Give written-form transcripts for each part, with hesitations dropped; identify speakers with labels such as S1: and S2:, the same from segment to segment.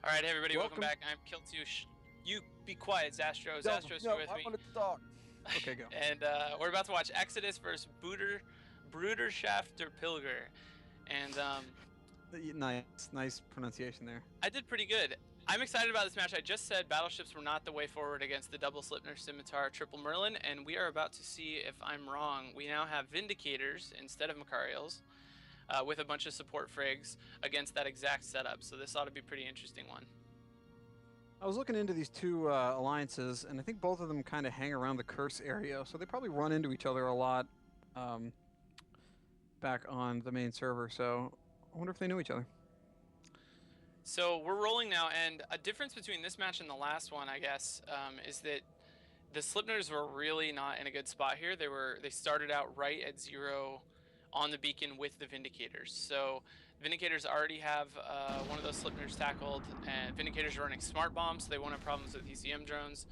S1: All right, hey everybody, welcome
S2: Welcome.
S1: back. I'm Kiltush. You be quiet, Zastro.
S2: No,
S1: Zastro's here
S2: no,
S1: with
S2: I
S1: me,
S2: wanted to talk. Okay, go.
S1: and we're about to watch Exodus versus Bruderschaft der Pilger. And
S2: Nice pronunciation there.
S1: I did pretty good. I'm excited about this match. I just said battleships were not the way forward against the double Slipner Scimitar triple Merlin, and we are about to see if I'm wrong. We now have Vindicators instead of Macarials, with a bunch of support frigs against that exact setup. So this ought to be a pretty interesting one.
S2: I was looking into these two alliances, and I think both of them kind of hang around the curse area, so they probably run into each other a lot um, back on the main server. So I wonder if they knew each other.
S1: So we're rolling now, and a difference between this match and the last one, I guess, is that the Slipners were really not in a good spot here. They started out right at 0 on the beacon with the Vindicators. So Vindicators already have one of those Slipners tackled, and Vindicators are running smart bombs, so they won't have problems with ECM drones.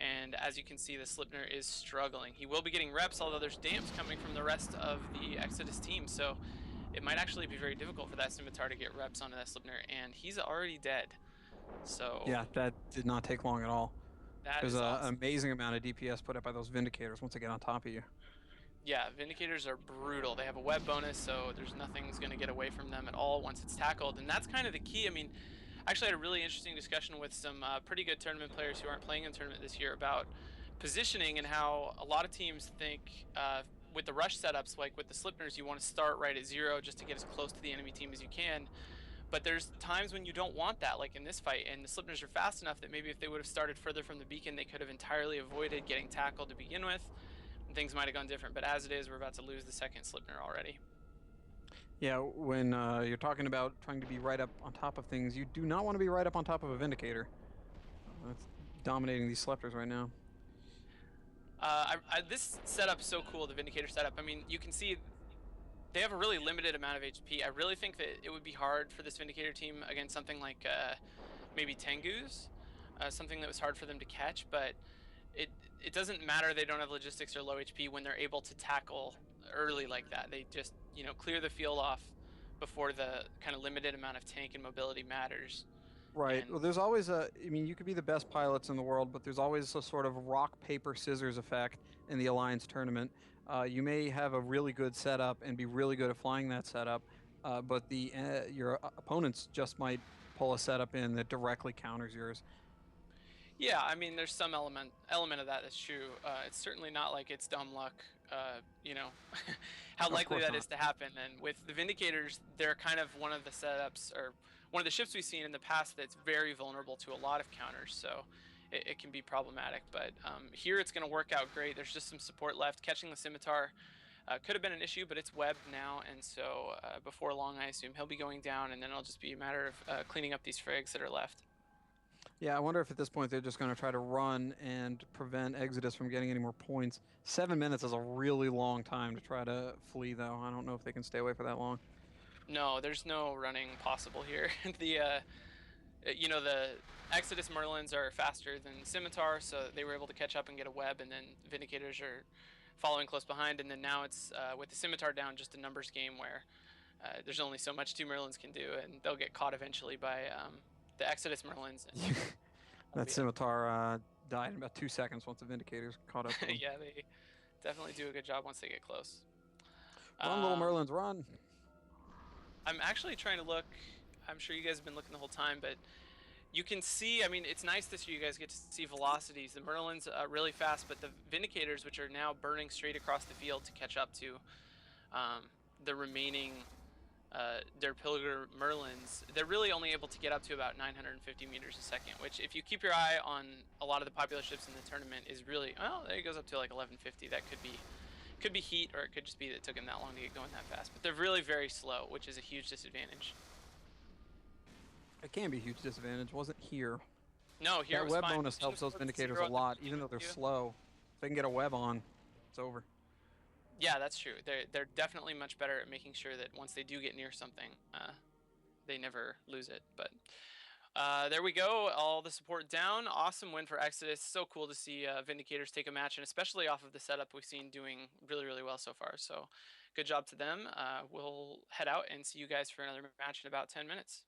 S1: And as you can see, the Slipner is struggling. He will be getting reps, although there's damps coming from the rest of the Exodus team. So it might actually be very difficult for that Scimitar to get reps onto that Slipner, and he's already dead. So
S2: Yeah, that did not take long at all.
S1: that
S2: There's
S1: is
S2: an
S1: awesome.
S2: amazing amount of DPS put up by those Vindicators once they get on top of you.
S1: Yeah, Vindicators are brutal. They have a web bonus, so there's nothing's going to get away from them at all once it's tackled, and that's kind of the key. I mean, I actually had a really interesting discussion with some pretty good tournament players who aren't playing in the tournament this year about positioning and how a lot of teams think with the rush setups, like with the Slipners, you want to start right at 0 just to get as close to the enemy team as you can. But there's times when you don't want that, like in this fight, and the Slipners are fast enough that maybe if they would have started further from the beacon, they could have entirely avoided getting tackled to begin with, and things might have gone different. But as it is, we're about to lose the second Slipner already.
S2: Yeah, when you're talking about trying to be right up on top of things, you do not want to be right up on top of a Vindicator. That's dominating these Sleptors right now.
S1: This setup's so cool, the Vindicator setup. I mean, you can see they have a really limited amount of HP. I really think that it would be hard for this Vindicator team against something like maybe Tengu's, something that was hard for them to catch, but it it doesn't matter they don't have logistics or low HP when they're able to tackle early like that. They just, clear the field off before the kind of limited amount of tank and mobility matters.
S2: Right.
S1: And
S2: Well, there's always I mean, you could be the best pilots in the world, but there's always a sort of rock, paper, scissors effect in the Alliance tournament. You may have a really good setup and be really good at flying that setup, but your opponents just might pull a setup in that directly counters yours.
S1: yeah, I mean, there's some element of that that's true. It's certainly not like it's dumb luck. How
S2: Of
S1: likely
S2: course
S1: that
S2: not.
S1: is to happen. And with the Vindicators, they're kind of one of the setups or one of the ships we've seen in the past that's very vulnerable to a lot of counters. So it can be problematic. But here it's going to work out great. There's just some support left. Catching the Scimitar could have been an issue, but it's webbed now, and so before long, I assume he'll be going down, and then it'll just be a matter of cleaning up these frags that are left.
S2: Yeah, I wonder if at this point they're just going to try to run and prevent Exodus from getting any more points. 7 minutes is a really long time to try to flee, though. I don't know if they can stay away for that long.
S1: No, there's no running possible here. The Exodus Merlins are faster than Scimitar, so they were able to catch up and get a web, and then Vindicators are following close behind, and then now it's with the Scimitar down, just a numbers game where there's only so much two Merlins can do, and they'll get caught eventually by the Exodus Merlins, and that'll
S2: That
S1: be it.
S2: scimitar died in about 2 seconds once the Vindicators caught up with them.
S1: Yeah, they definitely do a good job once they get close.
S2: Run, little
S1: Um,
S2: Merlins, run!
S1: I'm actually trying to look. I'm sure you guys have been looking the whole time, but you can see, I mean, it's nice this year you guys get to see velocities. The Merlins are really fast, but the Vindicators, which are now burning straight across the field to catch up to the remaining Der Pilger Merlins, they're really only able to get up to about 950 meters a second, which if you keep your eye on a lot of the popular ships in the tournament is really, well, there it goes up to like 1150. That could be heat, or it could just be that it took them that long to get going that fast. But they're really very slow, which is a huge disadvantage.
S2: It can be a huge disadvantage. Wasn't here.
S1: No, here it
S2: That
S1: was
S2: web
S1: fine.
S2: bonus helps those Vindicators a lot, even though they're slow. If they can get a web on, it's over.
S1: Yeah, that's true. They're definitely much better at making sure that once they do get near something, they never lose it. But there we go. All the support down. Awesome win for Exodus. So cool to see Vindicators take a match, and especially off of the setup we've seen doing really, really well so far. So good job to them. We'll head out and see you guys for another match in about 10 minutes.